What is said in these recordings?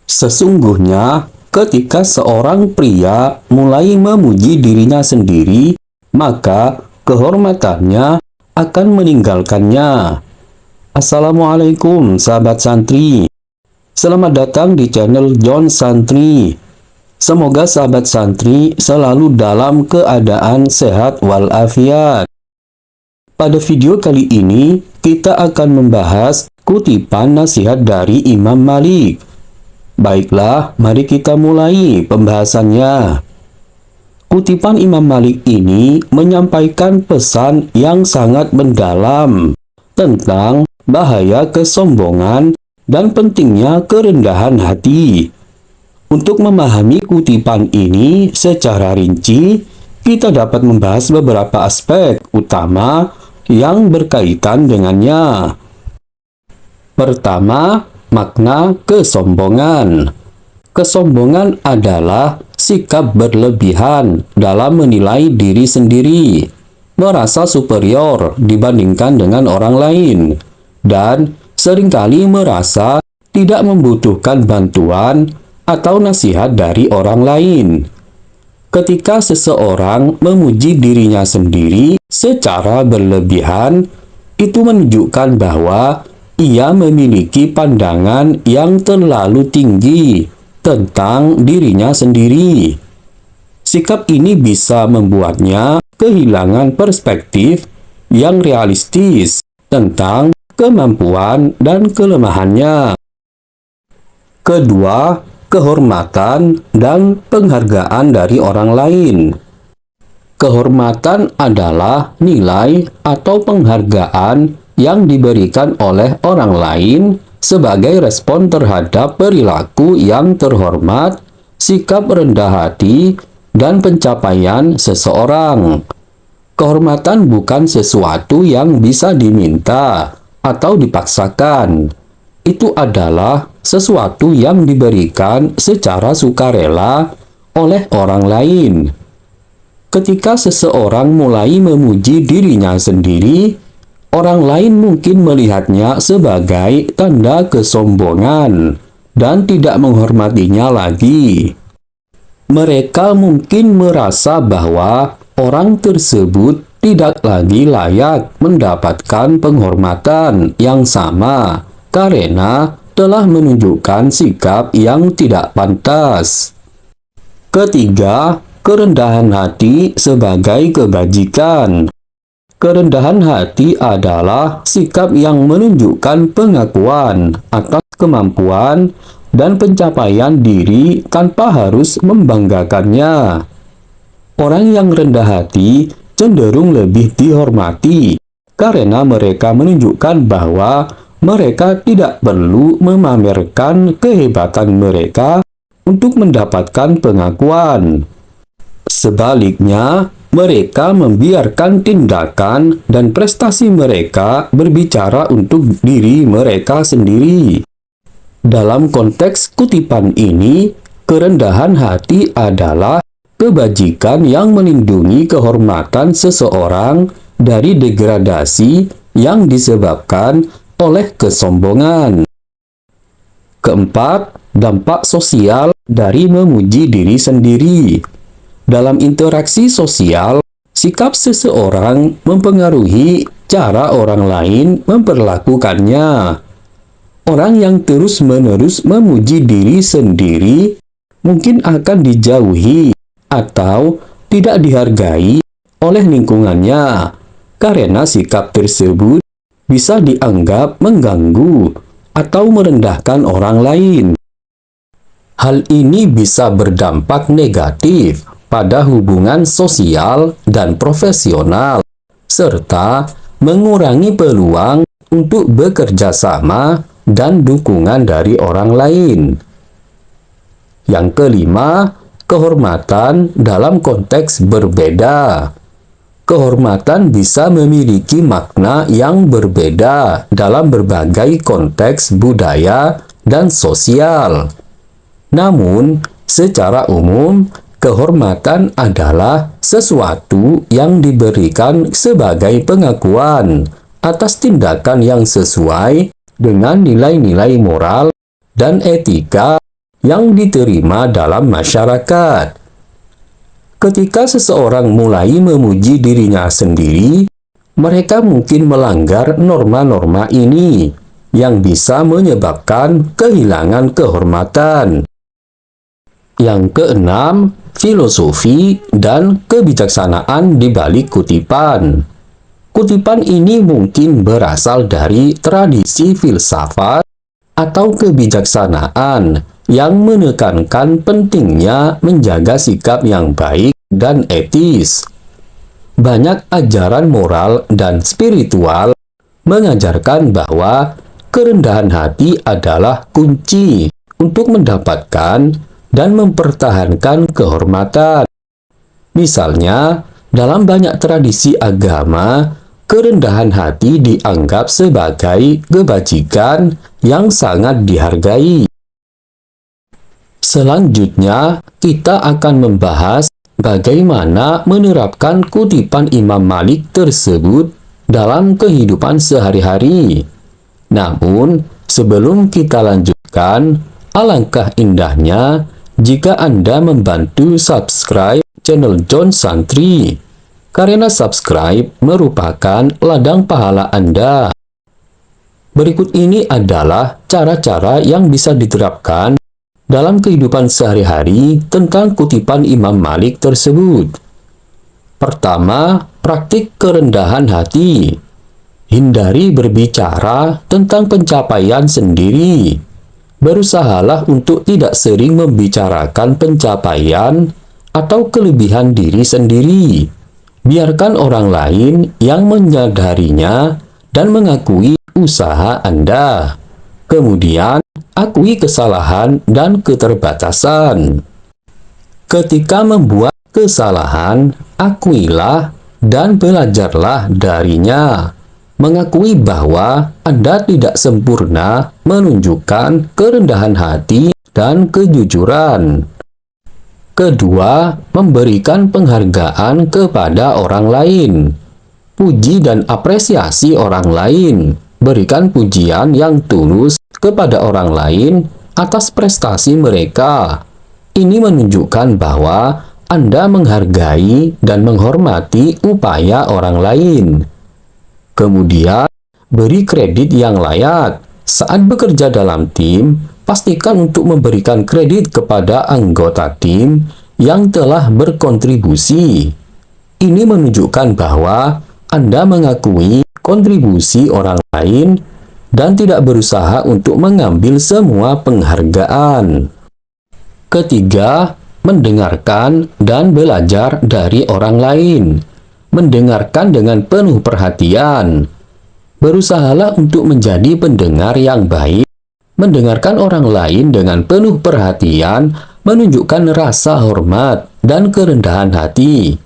Sesungguhnya, ketika seorang pria mulai memuji dirinya sendiri, maka kehormatannya akan meninggalkannya. Assalamualaikum sahabat santri. Selamat datang di channel John Santri. Semoga sahabat santri selalu dalam keadaan sehat walafiat. Pada video kali ini, kita akan membahas kutipan nasihat dari Imam Malik. Baiklah, mari kita mulai pembahasannya. Kutipan Imam Malik ini menyampaikan pesan yang sangat mendalam tentang bahaya kesombongan dan pentingnya kerendahan hati. Untuk memahami kutipan ini secara rinci, kita dapat membahas beberapa aspek utama yang berkaitan dengannya. Pertama, makna kesombongan. Kesombongan adalah sikap berlebihan dalam menilai diri sendiri, merasa superior dibandingkan dengan orang lain, dan seringkali merasa tidak membutuhkan bantuan atau nasihat dari orang lain. Ketika seseorang memuji dirinya sendiri secara berlebihan, itu menunjukkan bahwa ia memiliki pandangan yang terlalu tinggi tentang dirinya sendiri. Sikap ini bisa membuatnya kehilangan perspektif yang realistis tentang kemampuan dan kelemahannya. Kedua, kehormatan dan penghargaan dari orang lain. Kehormatan adalah nilai atau penghargaan yang diberikan oleh orang lain sebagai respon terhadap perilaku yang terhormat, sikap rendah hati, dan pencapaian seseorang. Kehormatan bukan sesuatu yang bisa diminta atau dipaksakan. Itu adalah sesuatu yang diberikan secara sukarela oleh orang lain. Ketika seseorang mulai memuji dirinya sendiri, orang lain mungkin melihatnya sebagai tanda kesombongan dan tidak menghormatinya lagi. Mereka mungkin merasa bahwa orang tersebut tidak lagi layak mendapatkan penghormatan yang sama karena telah menunjukkan sikap yang tidak pantas. Ketiga, kerendahan hati sebagai kebajikan. Kerendahan hati adalah sikap yang menunjukkan pengakuan atas kemampuan dan pencapaian diri tanpa harus membanggakannya. Orang yang rendah hati cenderung lebih dihormati karena mereka menunjukkan bahwa mereka tidak perlu memamerkan kehebatan mereka untuk mendapatkan pengakuan. Sebaliknya, mereka membiarkan tindakan dan prestasi mereka berbicara untuk diri mereka sendiri. Dalam konteks kutipan ini, kerendahan hati adalah kebajikan yang melindungi kehormatan seseorang dari degradasi yang disebabkan oleh kesombongan. Keempat, dampak sosial dari memuji diri sendiri. Dalam interaksi sosial, sikap seseorang mempengaruhi cara orang lain memperlakukannya. Orang yang terus-menerus memuji diri sendiri mungkin akan dijauhi atau tidak dihargai oleh lingkungannya karena sikap tersebut bisa dianggap mengganggu atau merendahkan orang lain. Hal ini bisa berdampak negatif pada hubungan sosial dan profesional, serta mengurangi peluang untuk bekerja sama dan dukungan dari orang lain. Yang kelima, kehormatan dalam konteks berbeda. Kehormatan bisa memiliki makna yang berbeda dalam berbagai konteks budaya dan sosial. Namun, secara umum, kehormatan adalah sesuatu yang diberikan sebagai pengakuan atas tindakan yang sesuai dengan nilai-nilai moral dan etika yang diterima dalam masyarakat. Ketika seseorang mulai memuji dirinya sendiri, mereka mungkin melanggar norma-norma ini yang bisa menyebabkan kehilangan kehormatan. Yang keenam, filosofi dan kebijaksanaan di balik kutipan. Kutipan ini mungkin berasal dari tradisi filsafat atau kebijaksanaan yang menekankan pentingnya menjaga sikap yang baik dan etis. Banyak ajaran moral dan spiritual mengajarkan bahwa kerendahan hati adalah kunci untuk mendapatkan dan mempertahankan kehormatan. Misalnya, dalam banyak tradisi agama, kerendahan hati dianggap sebagai kebajikan yang sangat dihargai. Selanjutnya, kita akan membahas bagaimana menerapkan kutipan Imam Malik tersebut dalam kehidupan sehari-hari. Namun, sebelum kita lanjutkan, alangkah indahnya jika Anda membantu subscribe channel John Santri, karena subscribe merupakan ladang pahala Anda. Berikut ini adalah cara-cara yang bisa diterapkan dalam kehidupan sehari-hari tentang kutipan Imam Malik tersebut. Pertama, praktik kerendahan hati. Hindari berbicara tentang pencapaian sendiri. Berusahalah untuk tidak sering membicarakan pencapaian atau kelebihan diri sendiri. Biarkan orang lain yang menyadarinya dan mengakui usaha Anda. Kemudian, akui kesalahan dan keterbatasan. Ketika membuat kesalahan, akuilah dan belajarlah darinya. Mengakui bahwa Anda tidak sempurna menunjukkan kerendahan hati dan kejujuran. Kedua, memberikan penghargaan kepada orang lain. Puji dan apresiasi orang lain. Berikan pujian yang tulus kepada orang lain atas prestasi mereka. Ini menunjukkan bahwa Anda menghargai dan menghormati upaya orang lain. Kemudian, beri kredit yang layak. Saat bekerja dalam tim, pastikan untuk memberikan kredit kepada anggota tim yang telah berkontribusi. Ini menunjukkan bahwa Anda mengakui kontribusi orang lain dan tidak berusaha untuk mengambil semua penghargaan. Ketiga, mendengarkan dan belajar dari orang lain. Mendengarkan dengan penuh perhatian. Berusahalah untuk menjadi pendengar yang baik. Mendengarkan orang lain dengan penuh perhatian menunjukkan rasa hormat dan kerendahan hati.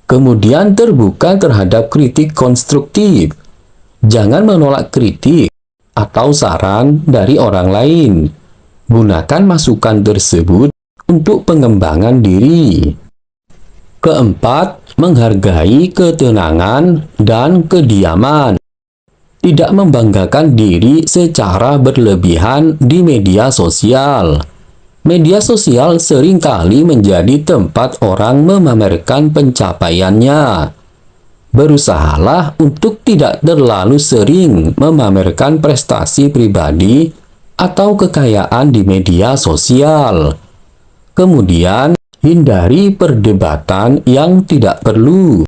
Kemudian terbuka terhadap kritik konstruktif. Jangan menolak kritik atau saran dari orang lain. Gunakan masukan tersebut untuk pengembangan diri. Keempat, menghargai ketenangan dan kediaman. Tidak membanggakan diri secara berlebihan di media sosial. Media sosial seringkali menjadi tempat orang memamerkan pencapaiannya. Berusahalah untuk tidak terlalu sering memamerkan prestasi pribadi atau kekayaan di media sosial. Kemudian, hindari perdebatan yang tidak perlu.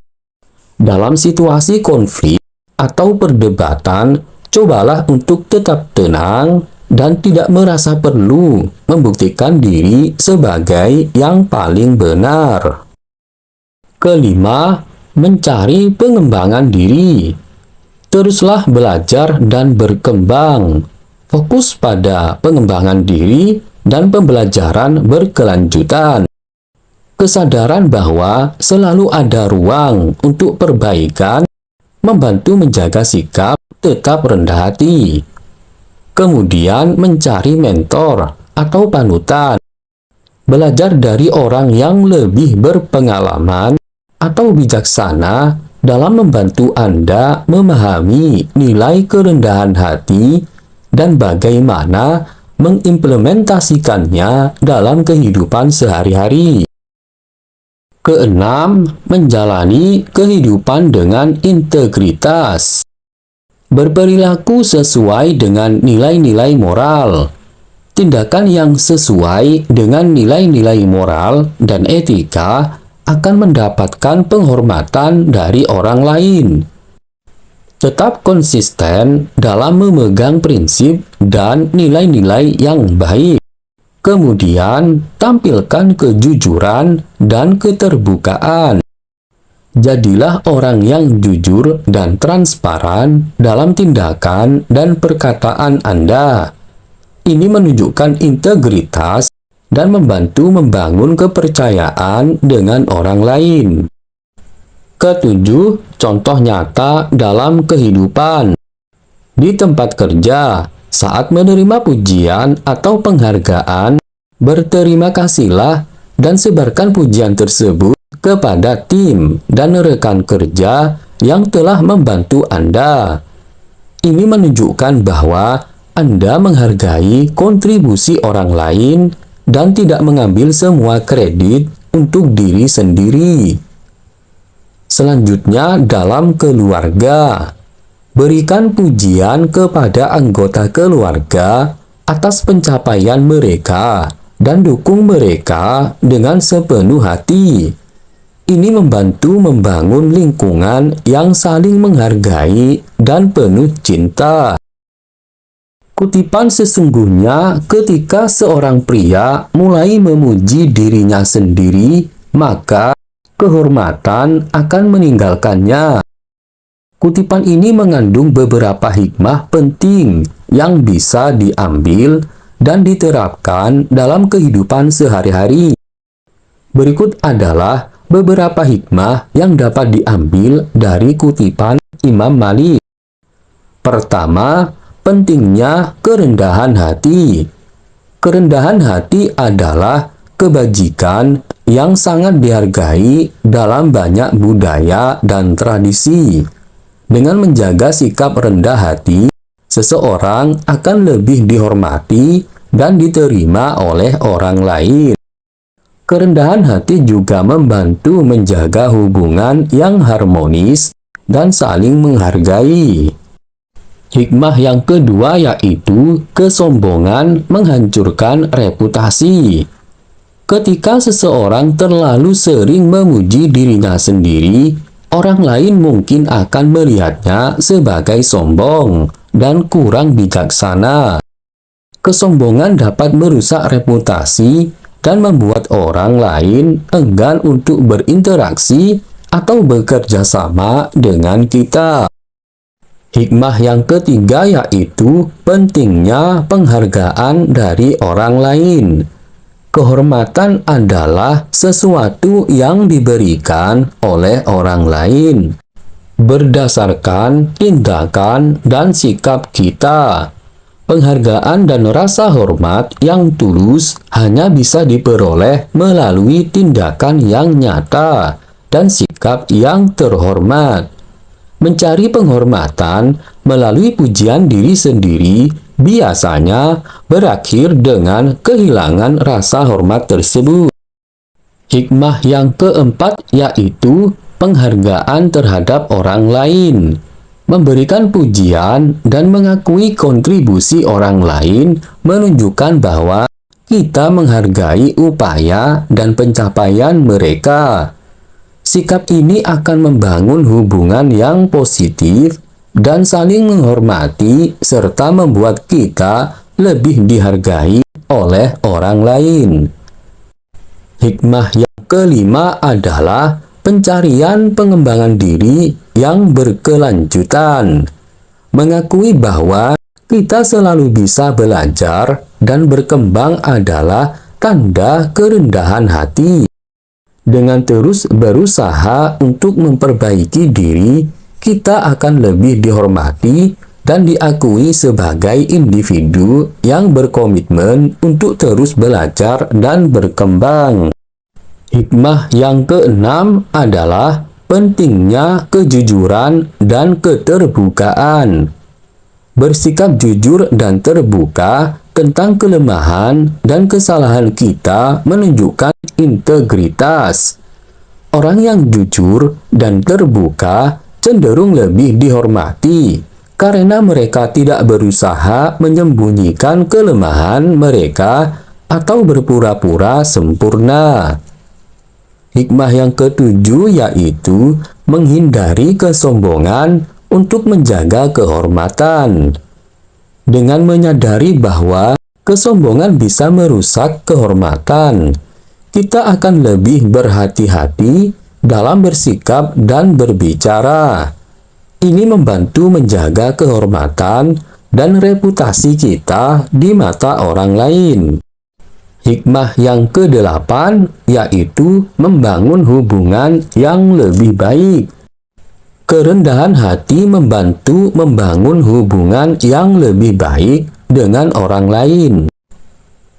Dalam situasi konflik atau perdebatan, cobalah untuk tetap tenang dan tidak merasa perlu membuktikan diri sebagai yang paling benar. Kelima, mencari pengembangan diri. Teruslah belajar dan berkembang. Fokus pada pengembangan diri dan pembelajaran berkelanjutan. Kesadaran bahwa selalu ada ruang untuk perbaikan membantu menjaga sikap tetap rendah hati. Kemudian mencari mentor atau panutan. Belajar dari orang yang lebih berpengalaman atau bijaksana dalam membantu Anda memahami nilai kerendahan hati dan bagaimana mengimplementasikannya dalam kehidupan sehari-hari. Keenam, menjalani kehidupan dengan integritas. Berperilaku sesuai dengan nilai-nilai moral. Tindakan yang sesuai dengan nilai-nilai moral dan etika akan mendapatkan penghormatan dari orang lain. Tetap konsisten dalam memegang prinsip dan nilai-nilai yang baik. Kemudian, tampilkan kejujuran dan keterbukaan. Jadilah orang yang jujur dan transparan dalam tindakan dan perkataan Anda. Ini menunjukkan integritas dan membantu membangun kepercayaan dengan orang lain. Ketujuh, contoh nyata dalam kehidupan. Di tempat kerja, saat menerima pujian atau penghargaan, berterima kasihlah dan sebarkan pujian tersebut kepada tim dan rekan kerja yang telah membantu Anda. Ini menunjukkan bahwa Anda menghargai kontribusi orang lain dan tidak mengambil semua kredit untuk diri sendiri. Selanjutnya, dalam keluarga. Berikan pujian kepada anggota keluarga atas pencapaian mereka dan dukung mereka dengan sepenuh hati. Ini membantu membangun lingkungan yang saling menghargai dan penuh cinta. Kutipan sesungguhnya ketika seorang pria mulai memuji dirinya sendiri, maka kehormatan akan meninggalkannya. Kutipan ini mengandung beberapa hikmah penting yang bisa diambil dan diterapkan dalam kehidupan sehari-hari. Berikut adalah beberapa hikmah yang dapat diambil dari kutipan Imam Malik. Pertama, pentingnya kerendahan hati. Kerendahan hati adalah kebajikan yang sangat dihargai dalam banyak budaya dan tradisi. Dengan menjaga sikap rendah hati, seseorang akan lebih dihormati dan diterima oleh orang lain. Kerendahan hati juga membantu menjaga hubungan yang harmonis dan saling menghargai. Hikmah yang kedua yaitu kesombongan menghancurkan reputasi. Ketika seseorang terlalu sering memuji dirinya sendiri, orang lain mungkin akan melihatnya sebagai sombong dan kurang bijaksana. Kesombongan dapat merusak reputasi dan membuat orang lain enggan untuk berinteraksi atau bekerja sama dengan kita. Hikmah yang ketiga yaitu pentingnya penghargaan dari orang lain. Kehormatan adalah sesuatu yang diberikan oleh orang lain berdasarkan tindakan dan sikap kita. Penghargaan dan rasa hormat yang tulus hanya bisa diperoleh melalui tindakan yang nyata dan sikap yang terhormat. Mencari penghormatan melalui pujian diri sendiri biasanya berakhir dengan kehilangan rasa hormat tersebut. Hikmah yang keempat yaitu penghargaan terhadap orang lain. Memberikan pujian dan mengakui kontribusi orang lain menunjukkan bahwa kita menghargai upaya dan pencapaian mereka. Sikap ini akan membangun hubungan yang positif dan saling menghormati serta membuat kita lebih dihargai oleh orang lain. Hikmah yang kelima adalah pencarian pengembangan diri yang berkelanjutan. Mengakui bahwa kita selalu bisa belajar dan berkembang adalah tanda kerendahan hati. Dengan terus berusaha untuk memperbaiki diri, kita akan lebih dihormati dan diakui sebagai individu yang berkomitmen untuk terus belajar dan berkembang. Hikmah yang keenam adalah pentingnya kejujuran dan keterbukaan. Bersikap jujur dan terbuka tentang kelemahan dan kesalahan kita menunjukkan integritas. Orang yang jujur dan terbuka cenderung lebih dihormati karena mereka tidak berusaha menyembunyikan kelemahan mereka atau berpura-pura sempurna. Hikmah yang ketujuh yaitu menghindari kesombongan untuk menjaga kehormatan. Dengan menyadari bahwa kesombongan bisa merusak kehormatan, kita akan lebih berhati-hati dalam bersikap dan berbicara. Ini membantu menjaga kehormatan dan reputasi kita di mata orang lain. Hikmah yang kedelapan yaitu membangun hubungan yang lebih baik. Kerendahan hati membantu membangun hubungan yang lebih baik dengan orang lain.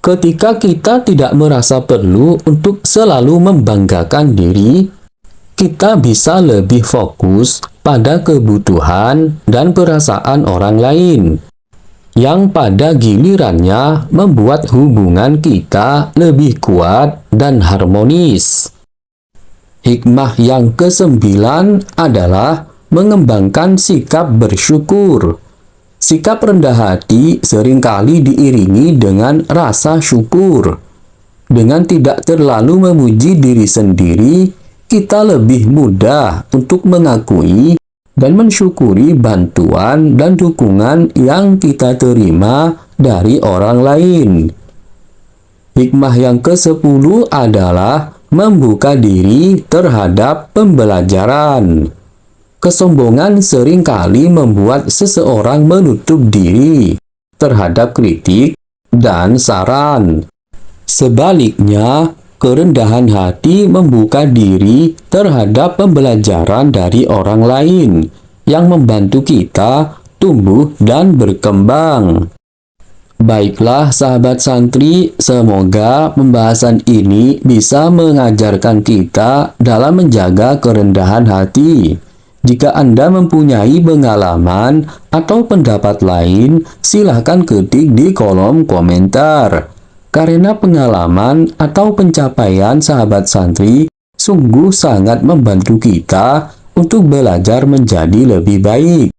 Ketika kita tidak merasa perlu untuk selalu membanggakan diri, kita bisa lebih fokus pada kebutuhan dan perasaan orang lain, yang pada gilirannya membuat hubungan kita lebih kuat dan harmonis. Hikmah yang kesembilan adalah mengembangkan sikap bersyukur. Sikap rendah hati seringkali diiringi dengan rasa syukur. Dengan tidak terlalu memuji diri sendiri, kita lebih mudah untuk mengakui dan mensyukuri bantuan dan dukungan yang kita terima dari orang lain. Hikmah yang ke-10 adalah membuka diri terhadap pembelajaran. Kesombongan seringkali membuat seseorang menutup diri terhadap kritik dan saran. Sebaliknya, kerendahan hati membuka diri terhadap pembelajaran dari orang lain yang membantu kita tumbuh dan berkembang. Baiklah sahabat santri, semoga pembahasan ini bisa mengajarkan kita dalam menjaga kerendahan hati. Jika Anda mempunyai pengalaman atau pendapat lain, silahkan ketik di kolom komentar. Karena pengalaman atau pencapaian sahabat santri sungguh sangat membantu kita untuk belajar menjadi lebih baik.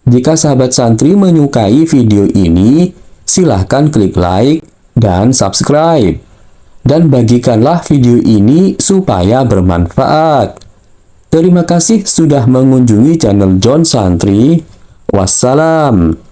Jika sahabat santri menyukai video ini, silahkan klik like dan subscribe. Dan bagikanlah video ini supaya bermanfaat. Terima kasih sudah mengunjungi channel John Santri. Wassalam.